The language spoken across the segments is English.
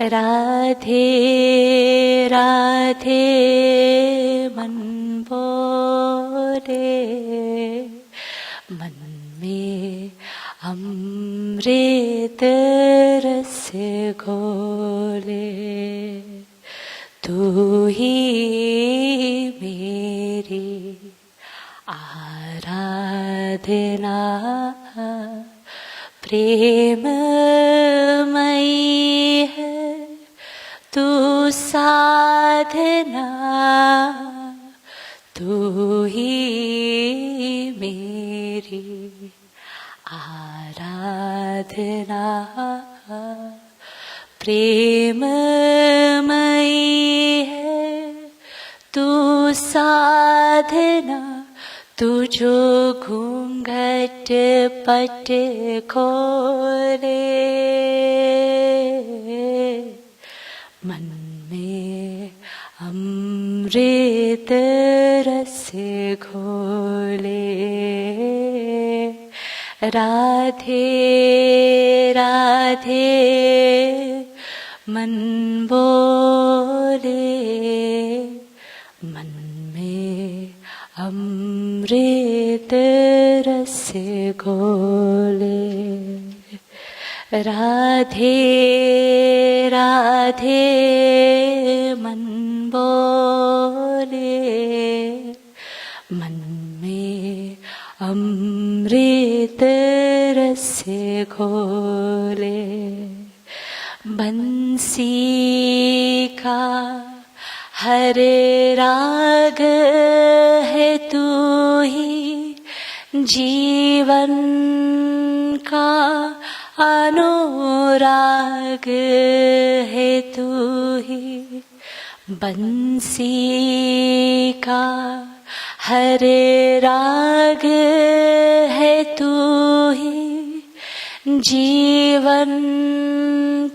राधे राधे मन बोले, मन में अमृत रस घोले। तू ही मेरी आराधना, प्रेममयी है तू साधना। तू ही मेरी आराधना, प्रेममयी है तू साधना। तू जो घूंघट पट खोले, मन में अमृत रस घोले। राधे राधे मन बोले, मन में अमृत रस घोले। राधे राधे मन बोले, मन में अमृत रस घोले। बंसी का हर राग है तू ही, जीवन का अनुराग है तू ही। बंसी का हर राग है तू ही, जीवन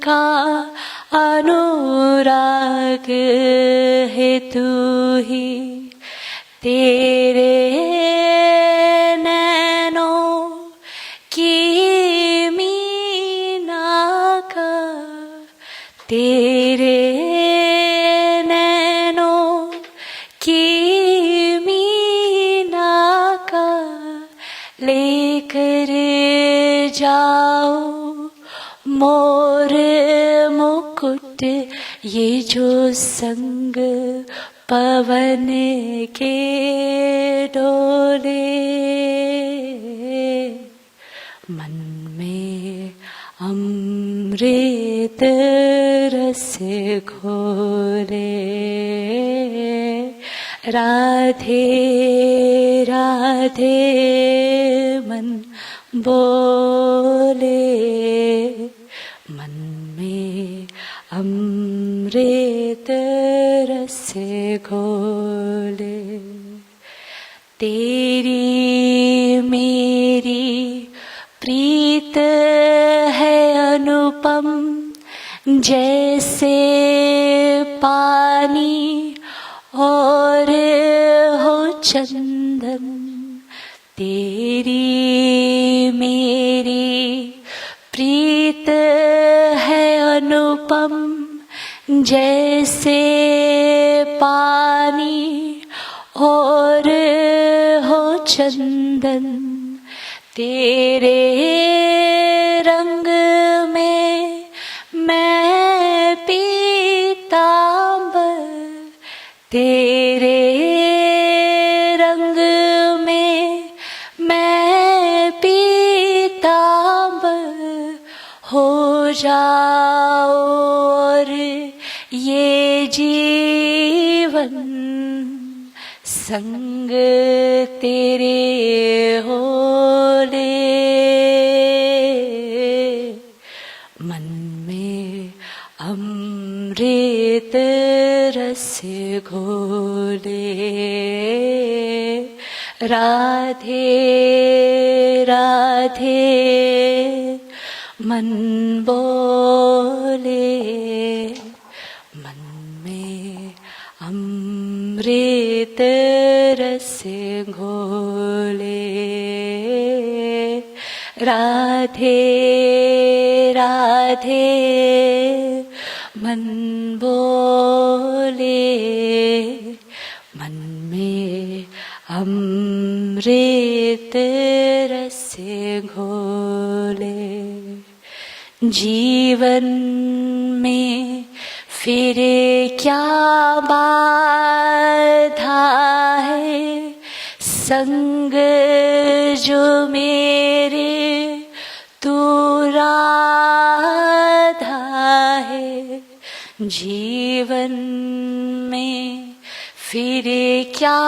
का अनुराग है तू ही। तेरे नैनों की मीना का, तेरे नैनों की मीना का लेकर जाओ मोर मुकुट। ये जो संग पवन के डोले, मन में अमृत रस घोले। राधे राधे मन बोले, मन में अमृत रस घोले। तेरी मेरी प्रीत है अनुपम, जैसे पानी और हो चंदन। तेरी मेरी प्रीत है अनुपम, जैसे पानी और हो चंदन। तेरे रंग में मैं पीतांबर, तेरे रंग में मैं पीतांबर हो जाओ। और ये जीवन संग तेरे होले, मन में अमृत रस घोले। राधे राधे मन बोले, मन में अमृत रस घोले। राधे राधे मन बोले मन में अमृत रस घोले जीवन में फिर क्या बाधा है संग जो मेरे तू राधा है जीवन में फिर क्या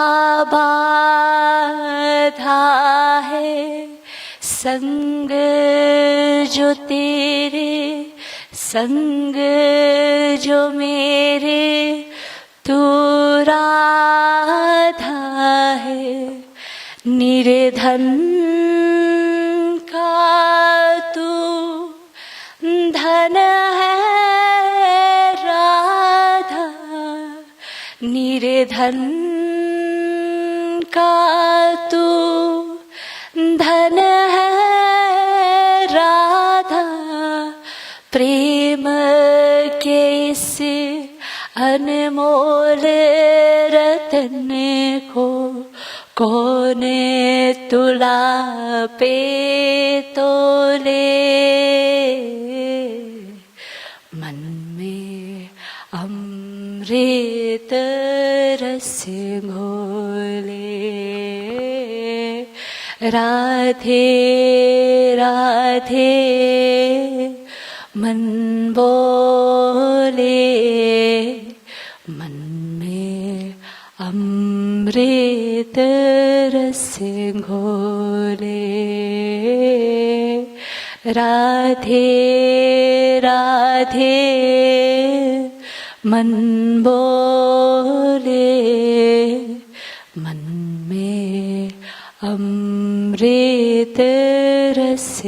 बाधा है संग जो तेरे संग जो मेरे तू राधा है निर्धन का तू धन है राधा निर्धन का तू धन है राधा प्रेम के इस अनमोल रतन को कौन तुला पे तोले मन में अमृत रस घोले राधे राधे मन बोले मन में अमृत रस घोले राधे राधे मन बोले मन में अमृत रस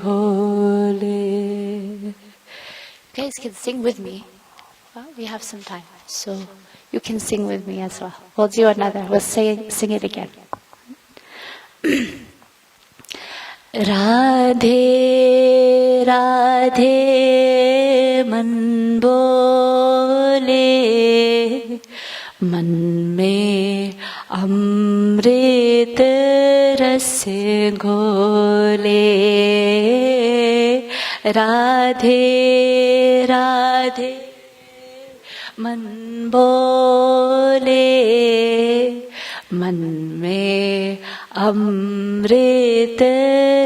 घोले. Guys can sing with me. Well, we have some time, so you can sing with me as well. We'll do another. We'll sing it again. Radhe Radhe man bole man mein amrit ras घोले राधे राधे मन बोले मन में अमृत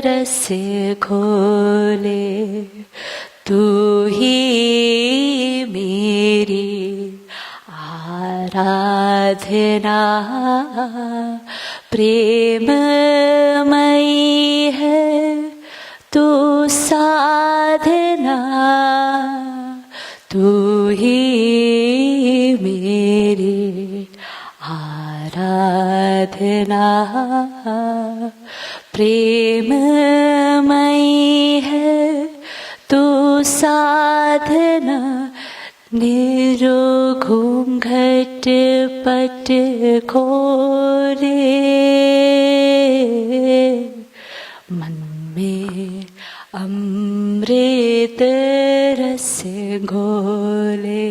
रस घोले तू ही मेरी आराधना प्रेममयी है तू साधना तू ही मेरी आराधना प्रेममयी है तू साधना निरो घूंघट पट खोले मन में अमृत रस घोले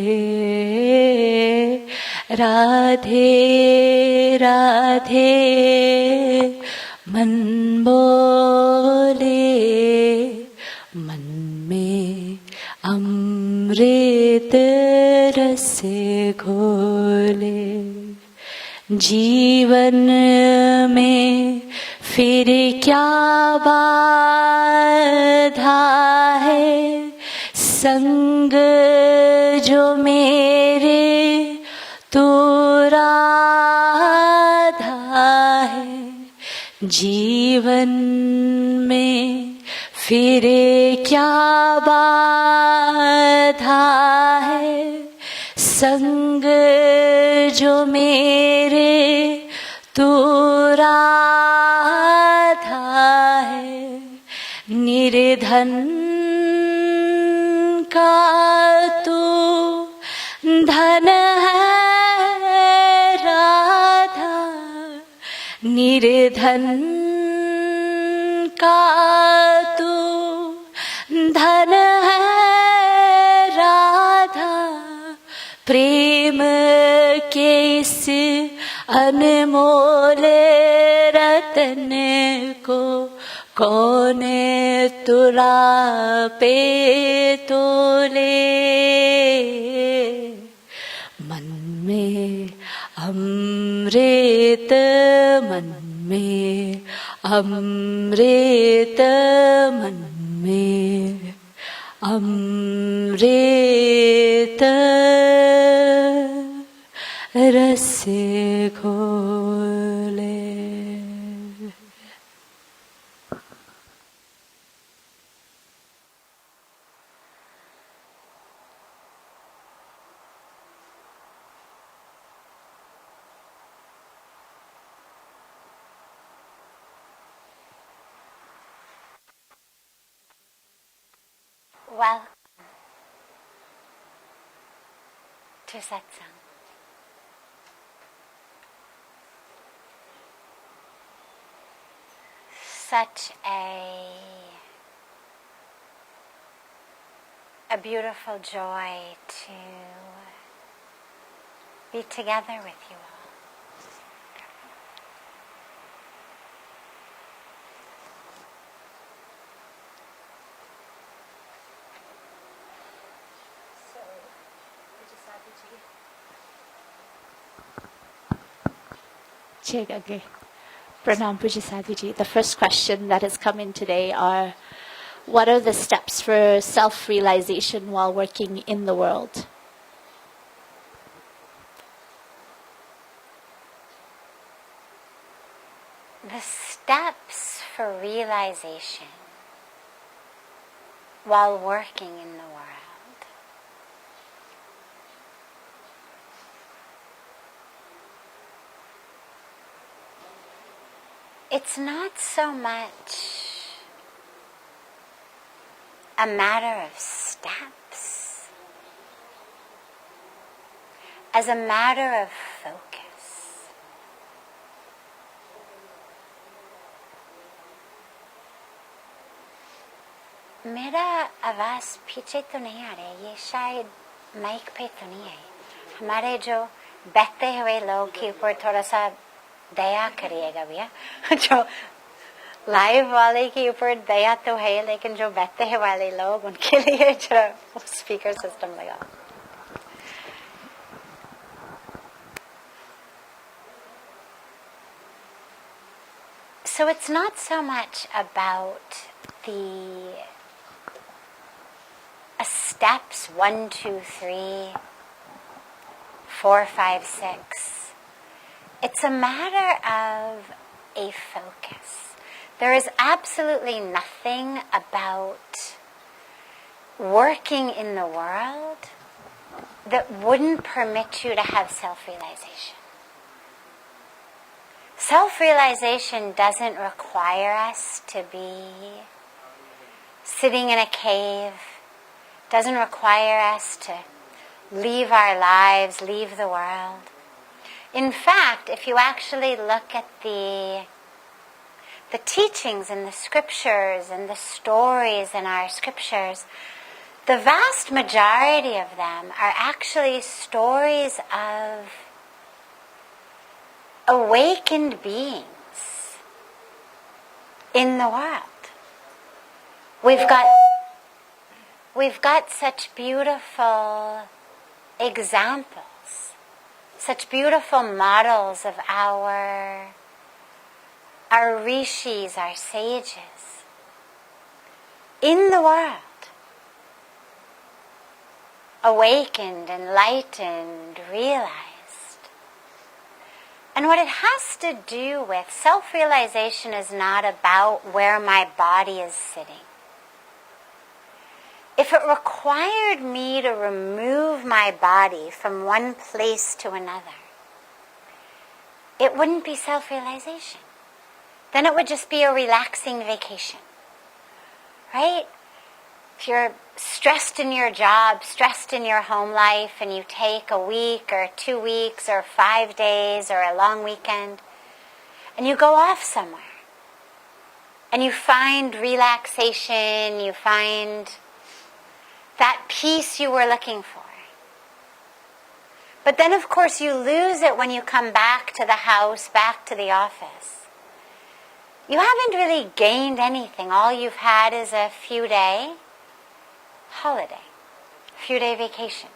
राधे राधे मन बोले मन में अमृत रस घोले जीवन में फिर क्या बाधा है संग जो मेरे तू राधा है जीवन में फिर क्या बाधा है संग जो मेरे तू राधा है निर्धन का तू धन है राधा निर्धन का तू धन प्रेम के इस अनमोल रतन को कौन तुरा पे तोले। मन में अमृत, मन में अमृत, मन में अमृत रस घोले। Welcome to Satsang. Such a beautiful joy to be together with you all. Okay. Pranam Puja Sadhviji. The first question that has come in today are, what are the steps for self-realization while working in the world? The steps for realization while working in the world. It's not so much a matter of steps as a matter of focus. मेरा आवाज़ पीछे तो नहीं आ रहा है, ये शायद mic पे तो नहीं है। हमारे जो बैठे हुए लोग के ऊपर थोड़ा सा दया करिएगा भैया। जो लाइव वाले के ऊपर दया तो है, लेकिन जो बैठे हैं वाले लोग उनके लिए जरा स्पीकर सिस्टम लगा। So it's not so much about the steps 1, 2, 3, 4, 5, 6. It's a matter of a focus. There is absolutely nothing about working in the world that wouldn't permit you to have self-realization. Self-realization doesn't require us to be sitting in a cave, doesn't require us to leave our lives, leave the world. In fact, if you actually look at the teachings in the scriptures and the stories in our scriptures, the vast majority of them are actually stories of awakened beings in the world. We've got such beautiful examples, such beautiful models of our rishis, our sages, in the world, awakened, enlightened, realized. And what it has to do with, self-realization is not about where my body is sitting. If it required me to remove my body from one place to another, it wouldn't be self-realization. Then it would just be a relaxing vacation, right? If you're stressed in your job, stressed in your home life, and you take a week or 2 weeks or 5 days or a long weekend, and you go off somewhere, and you find relaxation, you find that peace you were looking for. But then, of course, you lose it when you come back to the house, back to the office. You haven't really gained anything. All you've had is a few-day holiday, a few-day vacation.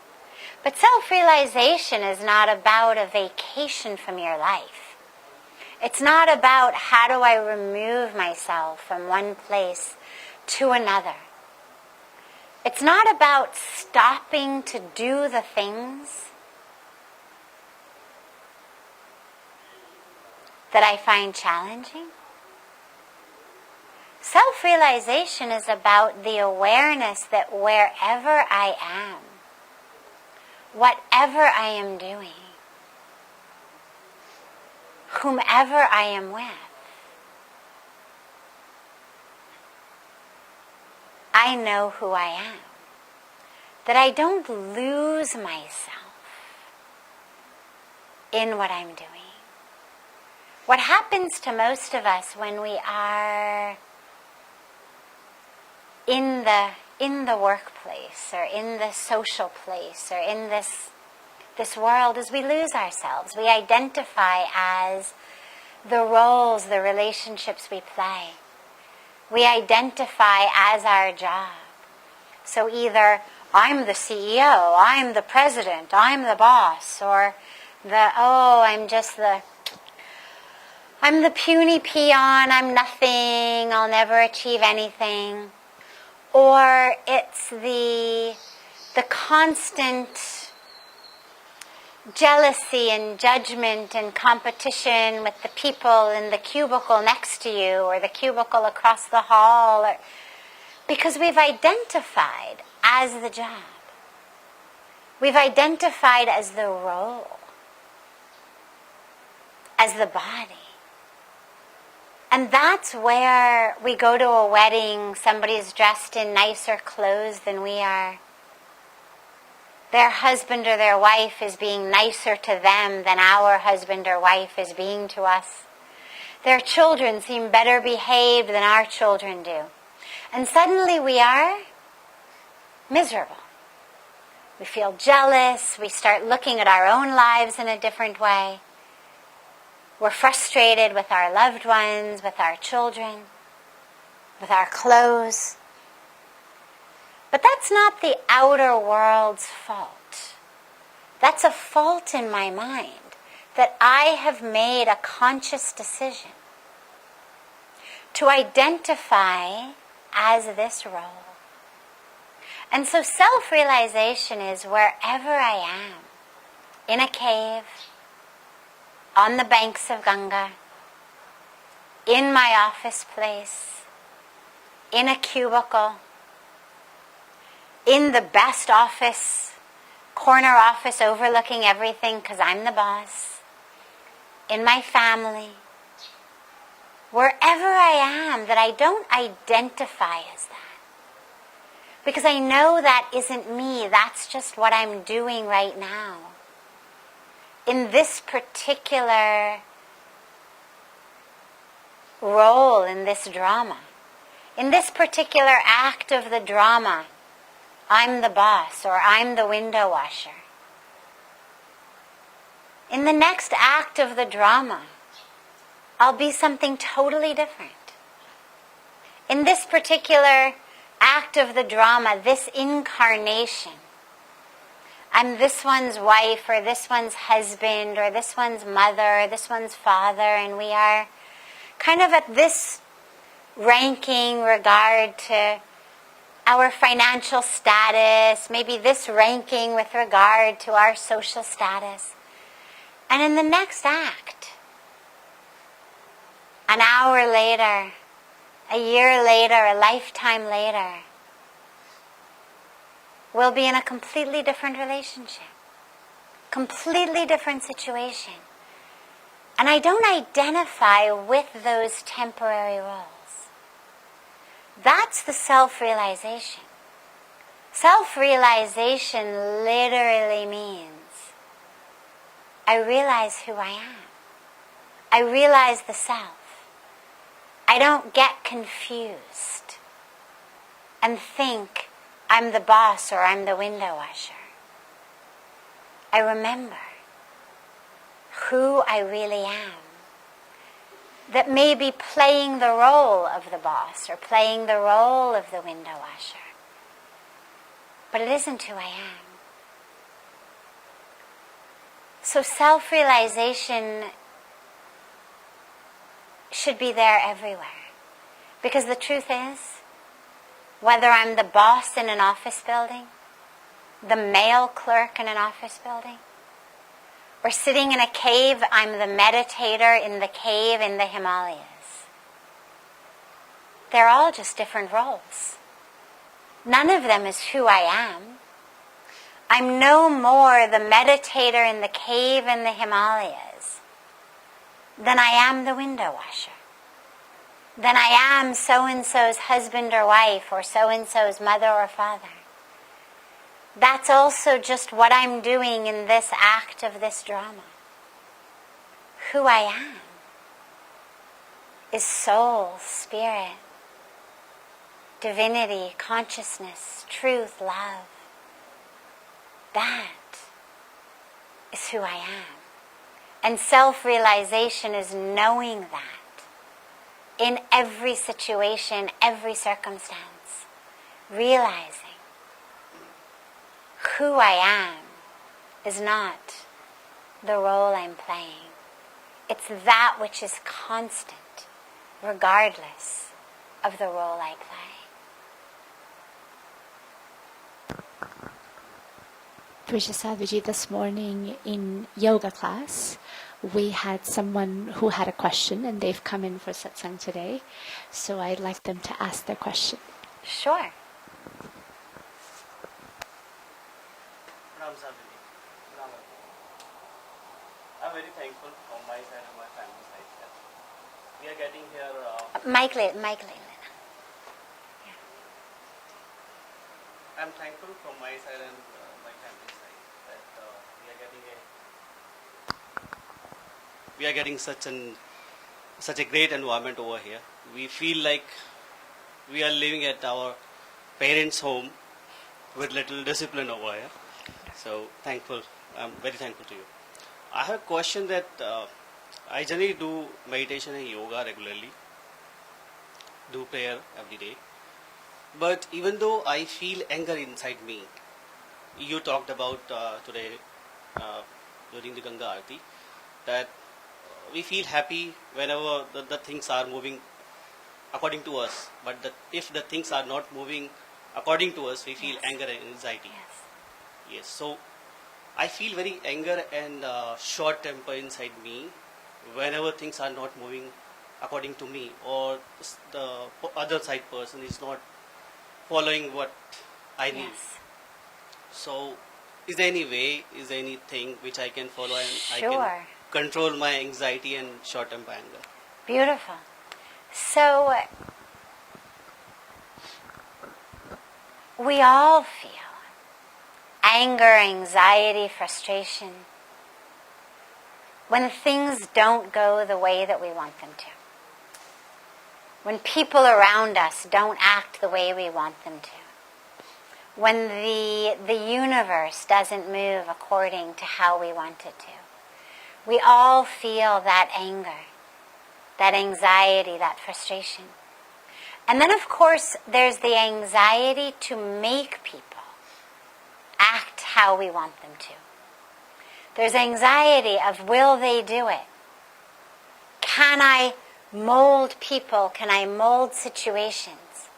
But self-realization is not about a vacation from your life. It's not about how do I remove myself from one place to another. It's not about stopping to do the things that I find challenging. Self-realization is about the awareness that wherever I am, whatever I am doing, whomever I am with, I know who I am. That I don't lose myself in what I'm doing. What happens to most of us when we are in the workplace or in the social place or in this world is we lose ourselves. We identify as the roles, the relationships we play. We identify as our job. So either I'm the CEO, I'm the president, I'm the boss, or I'm the puny peon, I'm nothing, I'll never achieve anything. Or it's the constant jealousy and judgment and competition with the people in the cubicle next to you or the cubicle across the hall, because we've identified as the job. We've identified as the role, as the body. And that's where we go to a wedding, somebody's dressed in nicer clothes than we are. Their husband or their wife is being nicer to them than our husband or wife is being to us. Their children seem better behaved than our children do. And suddenly we are miserable. We feel jealous. We start looking at our own lives in a different way. We're frustrated with our loved ones, with our children, with our clothes. But that's not the outer world's fault. That's a fault in my mind that I have made a conscious decision to identify as this role. And so self-realization is wherever I am, in a cave, on the banks of Ganga, in my office place, in a cubicle, in the best office, corner office overlooking everything because I'm the boss, in my family, wherever I am, that I don't identify as that. Because I know that isn't me, that's just what I'm doing right now. In this particular role in this drama, in this particular act of the drama, I'm the boss or I'm the window washer. In the next act of the drama, I'll be something totally different. In this particular act of the drama, this incarnation, I'm this one's wife or this one's husband or this one's mother or this one's father, and we are kind of at this ranking regard to our financial status, maybe this ranking with regard to our social status. And in the next act, an hour later, a year later, a lifetime later, we'll be in a completely different relationship, completely different situation. And I don't identify with those temporary roles. That's the self-realization. Self-realization literally means I realize who I am. I realize the self. I don't get confused and think I'm the boss or I'm the window washer. I remember who I really am, that may be playing the role of the boss or playing the role of the window washer. But it isn't who I am. So self-realization should be there everywhere. Because the truth is, whether I'm the boss in an office building, the mail clerk in an office building, or sitting in a cave, I'm the meditator in the cave in the Himalayas. They're all just different roles. None of them is who I am. I'm no more the meditator in the cave in the Himalayas than I am the window washer, than I am so-and-so's husband or wife, or so-and-so's mother or father. That's also just what I'm doing in this act of this drama. Who I am is soul, spirit, divinity, consciousness, truth, love. That is who I am. And self-realization is knowing that in every situation, every circumstance, realizing who I am is not the role I'm playing. It's that which is constant, regardless of the role I play. Precious Sadhviji, this morning in yoga class, we had someone who had a question and they've come in for satsang today. So I'd like them to ask their question. Sure. I'm very thankful from my side and my family side that we are getting here. Mike. I'm thankful from my side and my family side that we are getting such a great environment over here. We feel like we are living at our parents' home with little discipline over here. So thankful. I'm very thankful to you. I have a question that I generally do meditation and yoga regularly, do prayer every day. But even though I feel anger inside me, you talked about today during the Ganga Aarti, that we feel happy whenever the things are moving according to us. But if the things are not moving according to us, we feel anger and anxiety. Yes. So I feel very anger and short temper inside me whenever things are not moving according to me, or the other side person is not following what I need. So is there any way, is there anything which I can follow and I can control my anxiety and short temper anger? Beautiful. So we all feel anger, anxiety, frustration when things don't go the way that we want them to. When people around us don't act the way we want them to. When the universe doesn't move according to how we want it to. We all feel that anger, that anxiety, that frustration. And then, of course, there's the anxiety to make people act how we want them to. There's anxiety of, will they do it? Can I mold people? Can I mold situations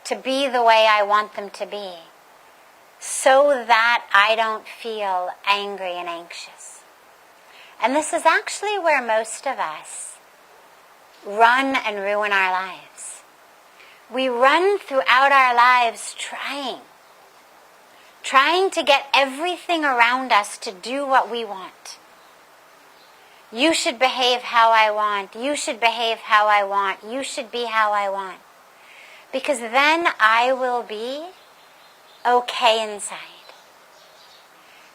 to be the way I want them to be, so that I don't feel angry and anxious? And this is actually where most of us run and ruin our lives. We run throughout our lives trying to get everything around us to do what we want. You should behave how I want. You should behave how I want. You should be how I want. Because then I will be okay inside.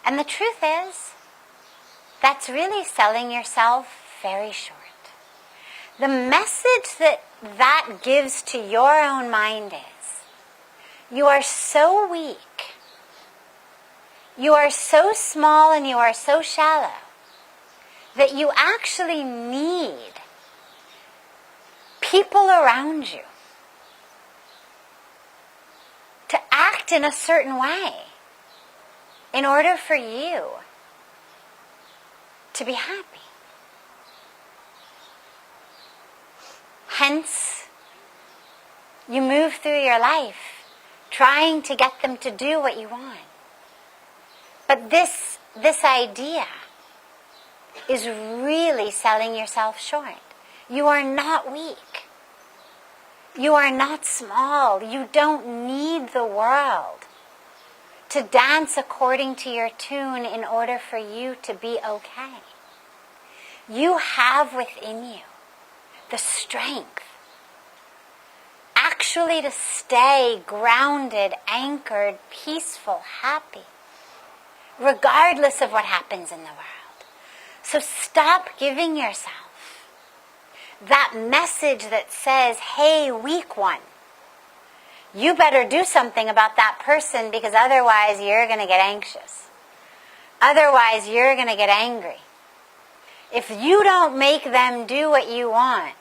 And the truth is, that's really selling yourself very short. The message that gives to your own mind is, you are so weak, You are so small and you are so shallow that you actually need people around you to act in a certain way in order for you to be happy. Hence, you move through your life trying to get them to do what you want. But this idea is really selling yourself short. You are not weak. You are not small. You don't need the world to dance according to your tune in order for you to be okay. You have within you the strength actually to stay grounded, anchored, peaceful, happy, regardless of what happens in the world. So stop giving yourself that message that says, hey, weak one, you better do something about that person because otherwise you're going to get anxious. Otherwise you're going to get angry. If you don't make them do what you want,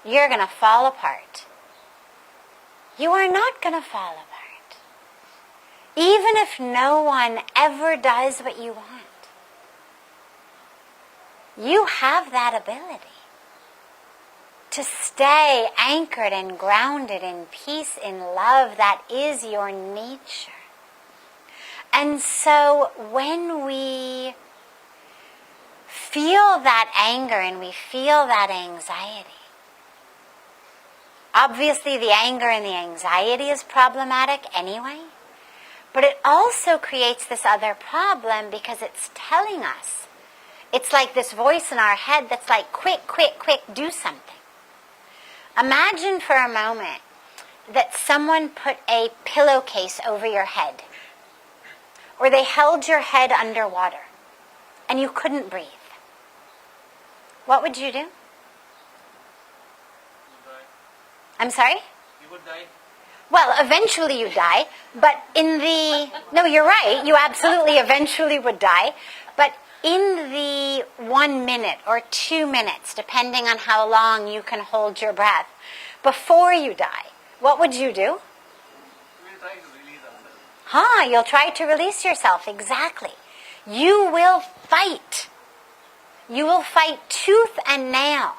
you're going to fall apart. You are not going to fall apart. Even if no one ever does what you want. You have that ability to stay anchored and grounded in peace, in love. That is your nature. And so when we feel that anger and we feel that anxiety, obviously the anger and the anxiety is problematic anyway, but it also creates this other problem because it's telling us, it's like this voice in our head that's like, quick, quick, quick, do something. Imagine for a moment that someone put a pillowcase over your head, or they held your head underwater, and you couldn't breathe. What would you do? I'm sorry? You would die. Well, eventually you die, but no, you're right, you absolutely eventually would die, but in the 1 minute or 2 minutes, depending on how long you can hold your breath, before you die, what would you do? We'll try to release ourselves. You'll try to release yourself, exactly. You will fight. You will fight tooth and nail,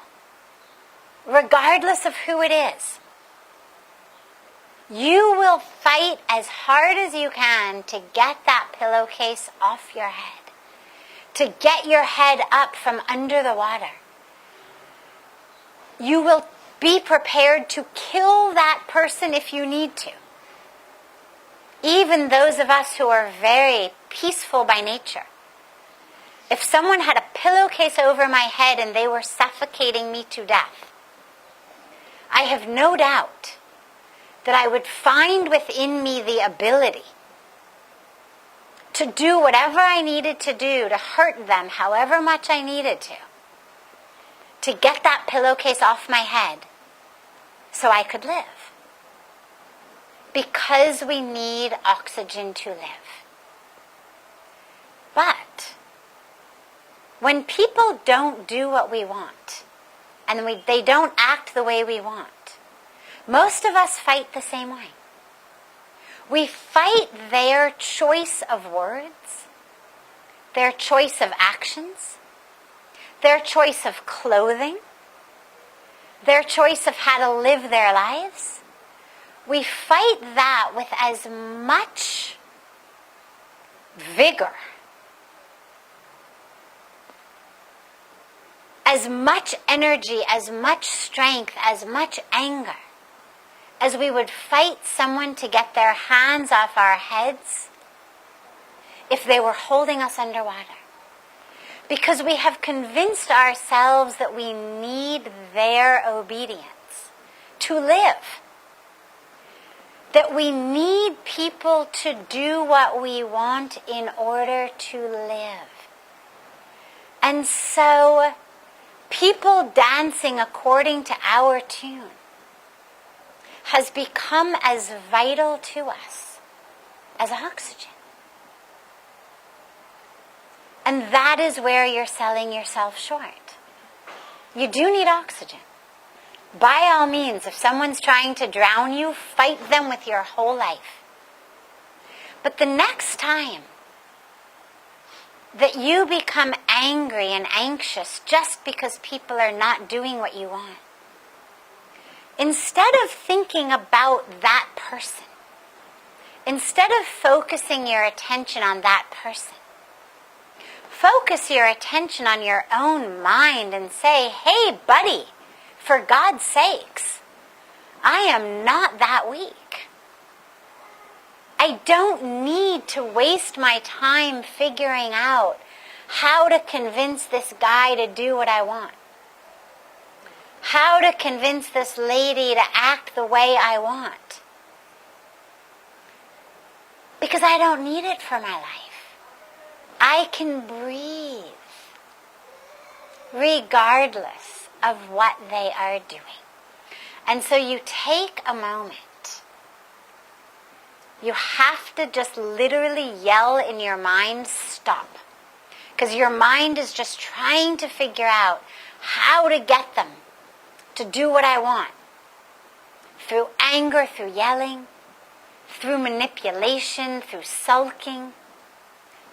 regardless of who it is. You will fight as hard as you can to get that pillowcase off your head, to get your head up from under the water. You will be prepared to kill that person if you need to. Even those of us who are very peaceful by nature. If someone had a pillowcase over my head and they were suffocating me to death, I have no doubt that I would find within me the ability to do whatever I needed to do to hurt them however much I needed to get that pillowcase off my head so I could live. Because we need oxygen to live. But when people don't do what we want, and they don't act the way we want, most of us fight the same way. We fight their choice of words, their choice of actions, their choice of clothing, their choice of how to live their lives. We fight that with as much vigor, as much energy, as much strength, as much anger, as we would fight someone to get their hands off our heads if they were holding us underwater. Because we have convinced ourselves that we need their obedience to live. That we need people to do what we want in order to live. And so, people dancing according to our tune has become as vital to us as oxygen. And that is where you're selling yourself short. You do need oxygen. By all means, if someone's trying to drown you, fight them with your whole life. But the next time that you become angry and anxious just because people are not doing what you want, instead of thinking about that person, instead of focusing your attention on that person, focus your attention on your own mind and say, hey, buddy, for God's sakes, I am not that weak. I don't need to waste my time figuring out how to convince this guy to do what I want. How to convince this lady to act the way I want. Because I don't need it for my life. I can breathe regardless of what they are doing. And so you take a moment. You have to just literally yell in your mind, stop. Because your mind is just trying to figure out how to get them to do what I want. Through anger, through yelling, through manipulation, through sulking,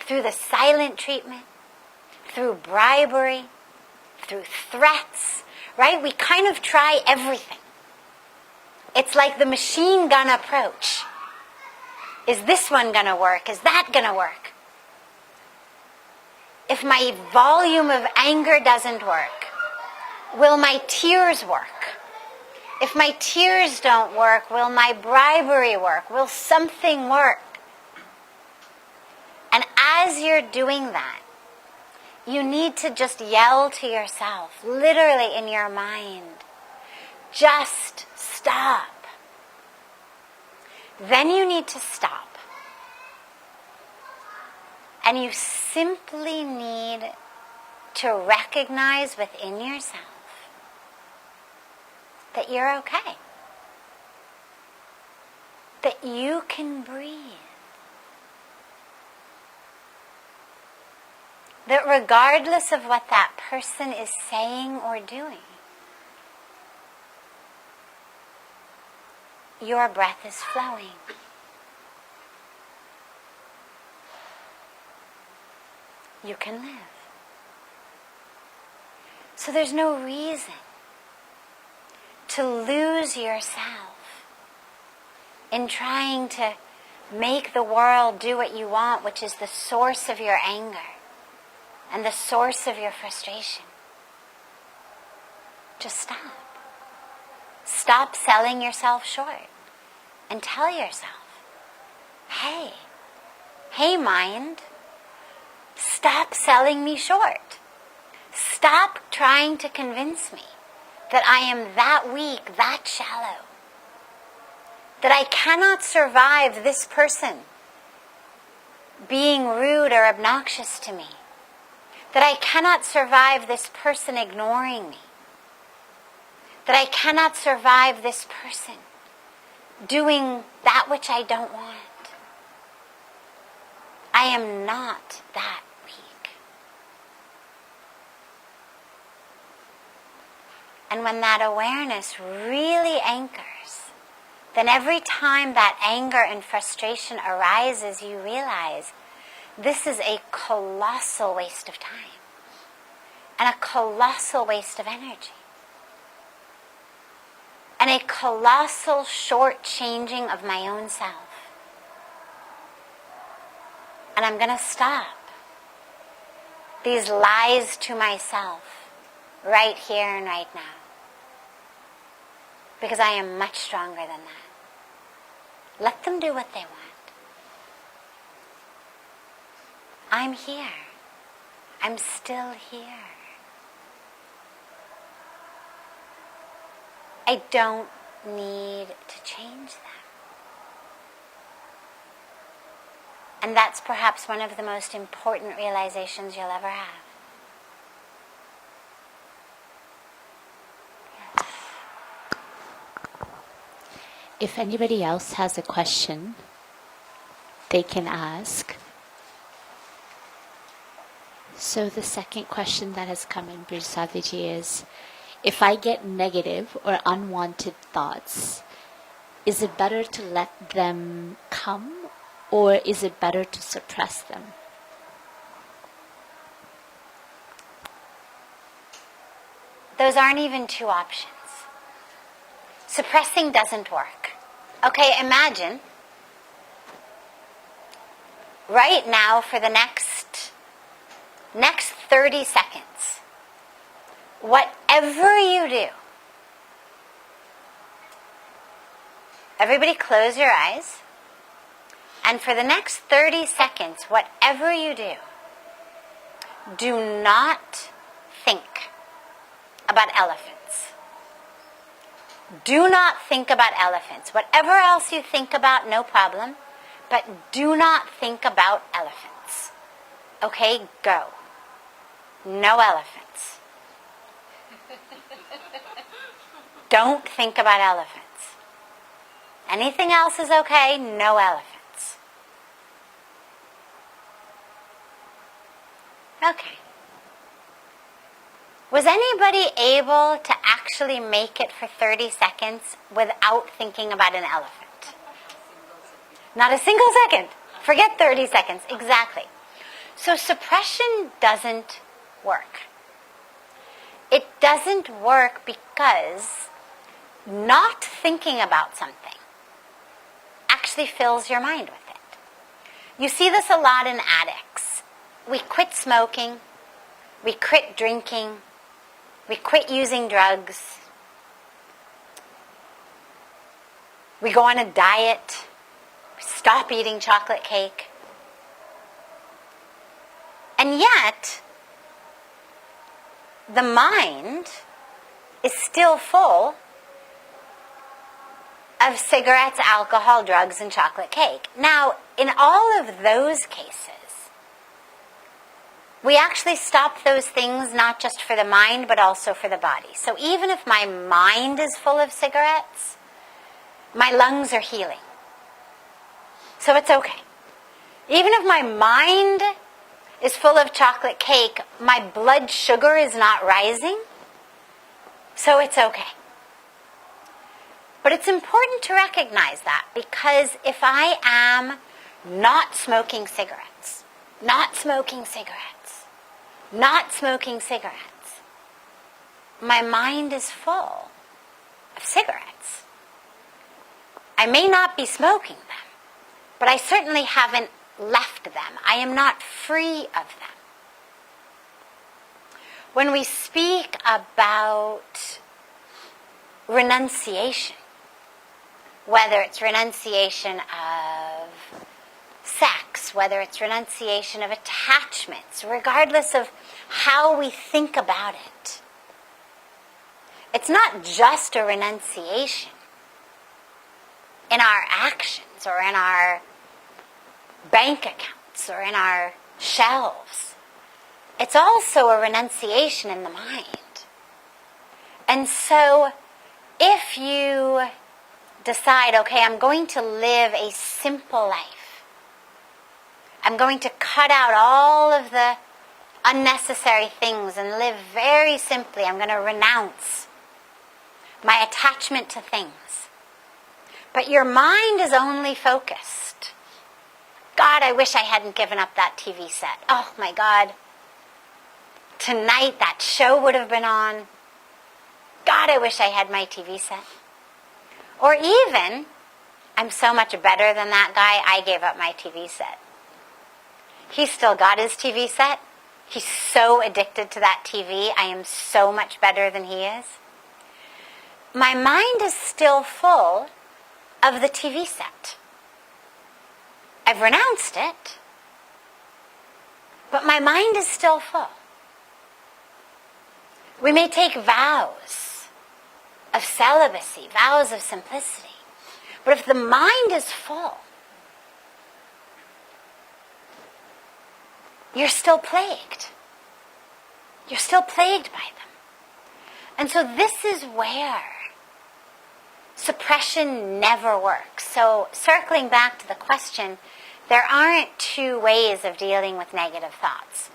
through the silent treatment, through bribery, through threats, right? We kind of try everything. It's like the machine gun approach. Is this one going to work? Is that going to work? If my volume of anger doesn't work, will my tears work? If my tears don't work, will my bribery work? Will something work? And as you're doing that, you need to just yell to yourself, literally in your mind, just stop. Then you need to stop. And you simply need to recognize within yourself that you're okay. That you can breathe. That regardless of what that person is saying or doing, your breath is flowing. You can live. So there's no reason to lose yourself in trying to make the world do what you want, which is the source of your anger and the source of your frustration. Just stop. Stop selling yourself short and tell yourself, hey mind, stop selling me short. Stop trying to convince me that I am that weak, that shallow, that I cannot survive this person being rude or obnoxious to me, that I cannot survive this person ignoring me, that I cannot survive this person doing that which I don't want. I am not that weak. And when that awareness really anchors, then every time that anger and frustration arises, you realize this is a colossal waste of time and a colossal waste of energy. And a colossal short-changing of my own self. And I'm going to stop these lies to myself right here and right now. Because I am much stronger than that. Let them do what they want. I'm here. I'm still here. I don't need to change that. And that's perhaps one of the most important realizations you'll ever have. Yes. If anybody else has a question, they can ask. So the second question that has come in, Sadhviji, is if I get negative or unwanted thoughts, is it better to let them come or is it better to suppress them? Those aren't even two options. Suppressing doesn't work. Okay, imagine right now for the next 30 seconds, whatever you do, everybody close your eyes, and for the next 30 seconds, whatever you do not think about elephants. Do not think about elephants. Whatever else you think about, no problem, but do not think about elephants. Okay, go. No elephants. Don't think about elephants. Anything else is okay, no elephants. Okay. Was anybody able to actually make it for 30 seconds without thinking about an elephant? Not a single second. Forget 30 seconds. Exactly. So suppression doesn't work. It doesn't work because not thinking about something actually fills your mind with it. You see this a lot in addicts. We quit smoking. We quit drinking. We quit using drugs. We go on a diet. We stop eating chocolate cake. And yet, the mind is still full of cigarettes, alcohol, drugs, and chocolate cake. Now, in all of those cases, we actually stop those things not just for the mind, but also for the body. So even if my mind is full of cigarettes, my lungs are healing. So it's okay. Even if my mind is full of chocolate cake, my blood sugar is not rising. So it's okay. But it's important to recognize that, because if I am not smoking cigarettes, not smoking cigarettes, my mind is full of cigarettes. I may not be smoking them, but I certainly haven't left them. I am not free of them. When we speak about renunciation, whether it's renunciation of sex, whether it's renunciation of attachments, regardless of how we think about it, it's not just a renunciation in our actions or in our bank accounts or in our shelves. It's also a renunciation in the mind. And so if you decide, okay, I'm going to live a simple life. I'm going to cut out all of the unnecessary things and live very simply. I'm going to renounce my attachment to things. But your mind is only focused. God, I wish I hadn't given up that TV set. Oh my God. Tonight that show would have been on. God, I wish I had my TV set. Or even, I'm so much better than that guy, I gave up my TV set. He's still got his TV set. He's so addicted to that TV. I am so much better than he is. My mind is still full of the TV set. I've renounced it, but my mind is still full. We may take vows of celibacy, vows of simplicity, but if the mind is full, you're still plagued. You're still plagued by them. And so this is where suppression never works. So circling back to the question, there aren't two ways of dealing with negative thoughts.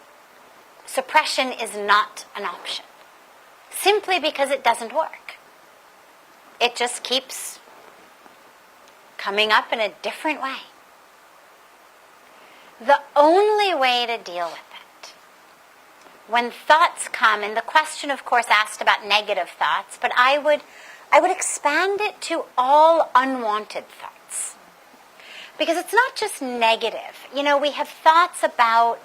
suppression is not an option. Simply because it doesn't work. It just keeps coming up in a different way. The only way to deal with it, when thoughts come, and the question of course asked about negative thoughts, but I would expand it to all unwanted thoughts. Because it's not just negative. We have thoughts about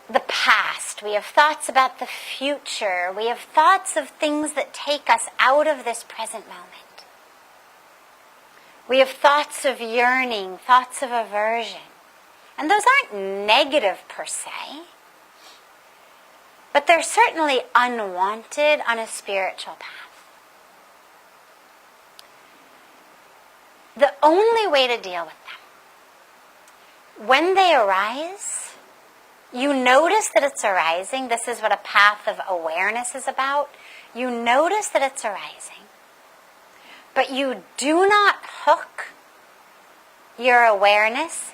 the past. We have thoughts about the future. We have thoughts of things that take us out of this present moment. We have thoughts of yearning, thoughts of aversion. And those aren't negative per se. But they're certainly unwanted on a spiritual path. The only way to deal with them, when they arise, you notice that it's arising. This is what a path of awareness is about. You notice that it's arising, but you do not hook your awareness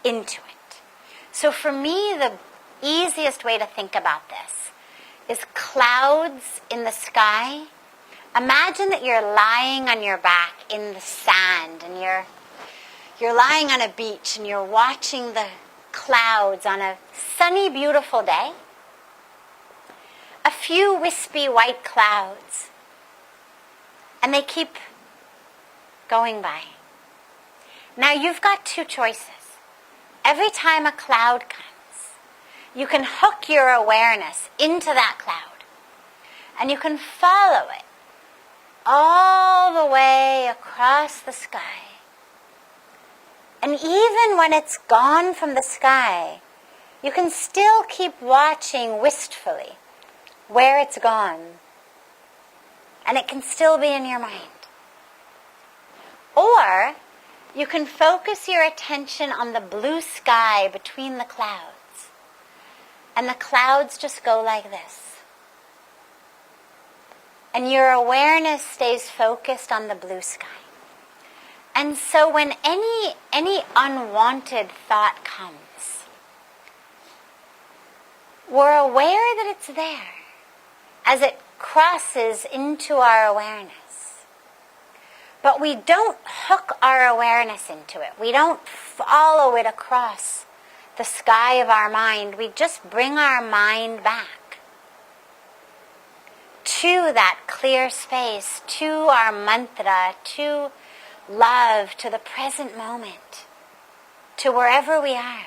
into it. So for me, the easiest way to think about this is clouds in the sky. Imagine that you're lying on your back in the sand, and you're lying on a beach and you're watching the clouds on a sunny, beautiful day. A few wispy white clouds, and they keep going by. Now you've got two choices. Every time a cloud comes, you can hook your awareness into that cloud, and you can follow it all the way across the sky. And even when it's gone from the sky, you can still keep watching wistfully where it's gone. And it can still be in your mind. Or you can focus your attention on the blue sky between the clouds. And the clouds just go like this. And your awareness stays focused on the blue sky. And so when any unwanted thought comes, we're aware that it's there as it crosses into our awareness. But we don't hook our awareness into it. We don't follow it across the sky of our mind. We just bring our mind back to that clear space, to our mantra, to love, to the present moment, to wherever we are.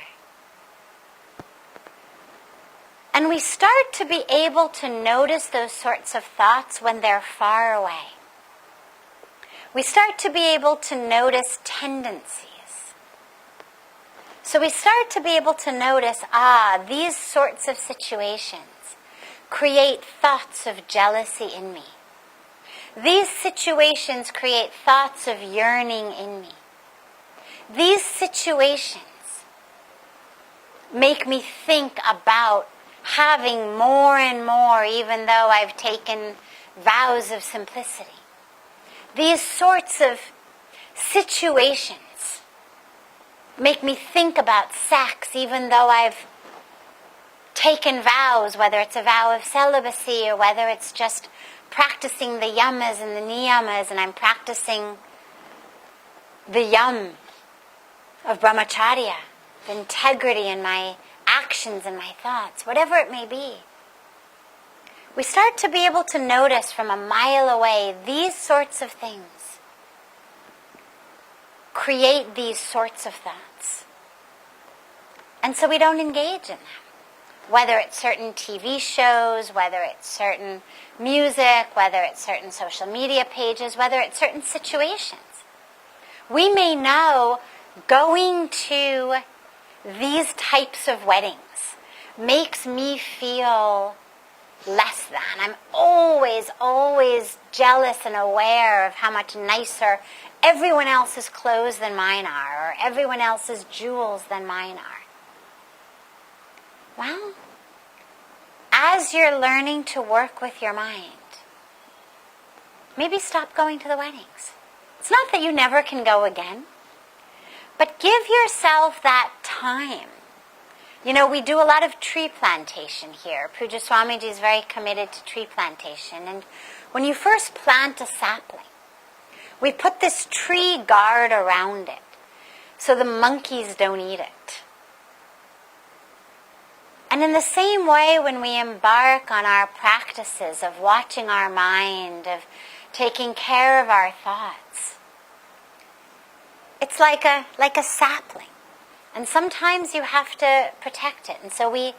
And we start to be able to notice those sorts of thoughts when they're far away. We start to be able to notice tendencies. So we start to be able to notice, these sorts of situations create thoughts of jealousy in me. These situations create thoughts of yearning in me. These situations make me think about having more and more, even though I've taken vows of simplicity. These sorts of situations make me think about sex, even though I've taken vows, whether it's a vow of celibacy or whether it's just practicing the yamas and the niyamas, and I'm practicing the yam of brahmacharya, the integrity in my actions and my thoughts, whatever it may be. We start to be able to notice from a mile away these sorts of things create these sorts of thoughts. And so we don't engage in them. Whether it's certain TV shows, whether it's certain music, whether it's certain social media pages, whether it's certain situations. We may know going to these types of weddings makes me feel less than. I'm always jealous and aware of how much nicer everyone else's clothes than mine are, or everyone else's jewels than mine are. Well, as you're learning to work with your mind, maybe stop going to the weddings. It's not that you never can go again, but give yourself that time We do a lot of tree plantation here. Puja Swamiji is very committed to tree plantation. And when you first plant a sapling, we put this tree guard around it so the monkeys don't eat it. And in the same way, when we embark on our practices of watching our mind, of taking care of our thoughts, it's like a sapling. And sometimes you have to protect it. And so we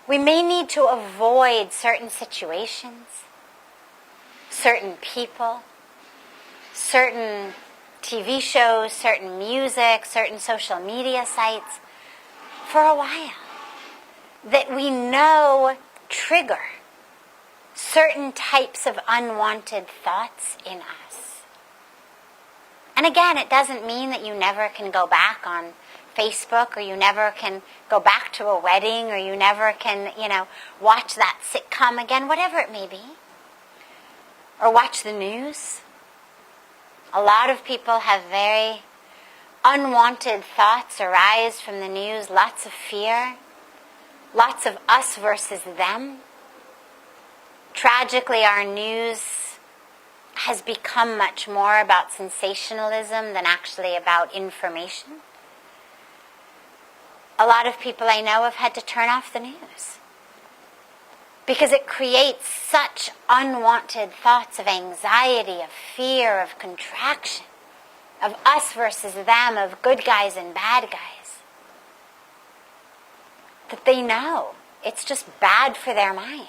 may need to avoid certain situations, certain people, certain TV shows, certain music, certain social media sites for a while that we know trigger certain types of unwanted thoughts in us. And again, it doesn't mean that you never can go back on Facebook, or you never can go back to a wedding, or you never can, watch that sitcom again, whatever it may be. Or watch the news. A lot of people have very unwanted thoughts arise from the news, lots of fear, lots of us versus them. Tragically, our news has become much more about sensationalism than actually about information. A lot of people I know have had to turn off the news because it creates such unwanted thoughts of anxiety, of fear, of contraction, of us versus them, of good guys and bad guys, that they know it's just bad for their mind.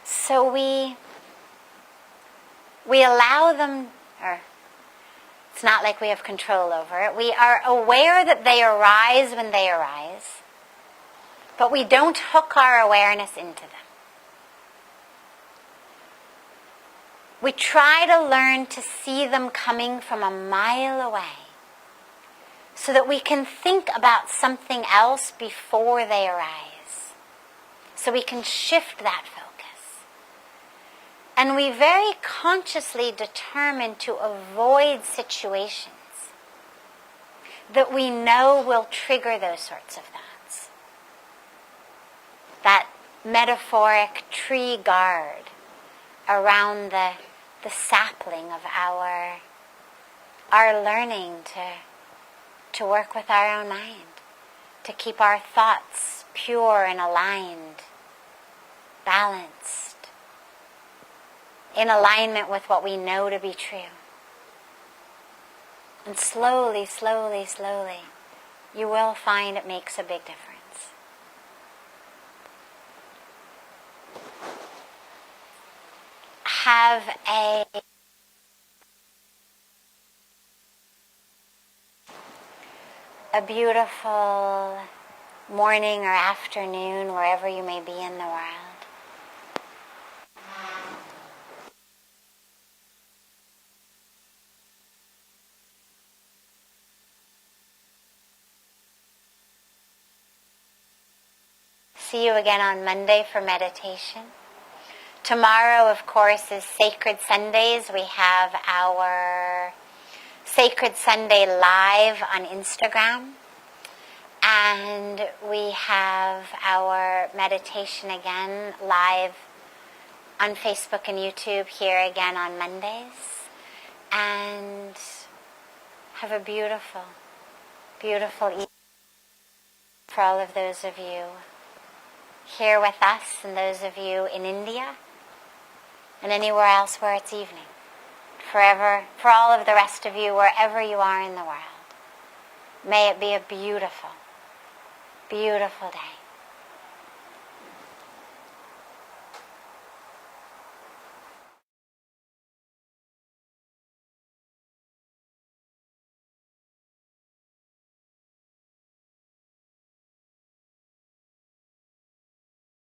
So we allow them, or it's not like we have control over it. We are aware that they arise when they arise, but we don't hook our awareness into them. We try to learn to see them coming from a mile away so that we can think about something else before they arise, so we can shift that focus. And we very consciously determine to avoid situations that we know will trigger those sorts of thoughts. That metaphoric tree guard around the sapling of our learning to work with our own mind, to keep our thoughts pure and aligned, balanced, in alignment with what we know to be true. And slowly, slowly, slowly, you will find it makes a big difference. Have a beautiful morning or afternoon wherever you may be in the world. See you again on Monday for meditation. Tomorrow, of course, is Sacred Sundays. We have our Sacred Sunday Live on Instagram. And we have our meditation again live on Facebook and YouTube here again on Mondays. And have a beautiful, beautiful evening for all of those of you here with us and those of you in India and anywhere else where it's evening. Forever, for all of the rest of you, wherever you are in the world, may it be a beautiful, beautiful day.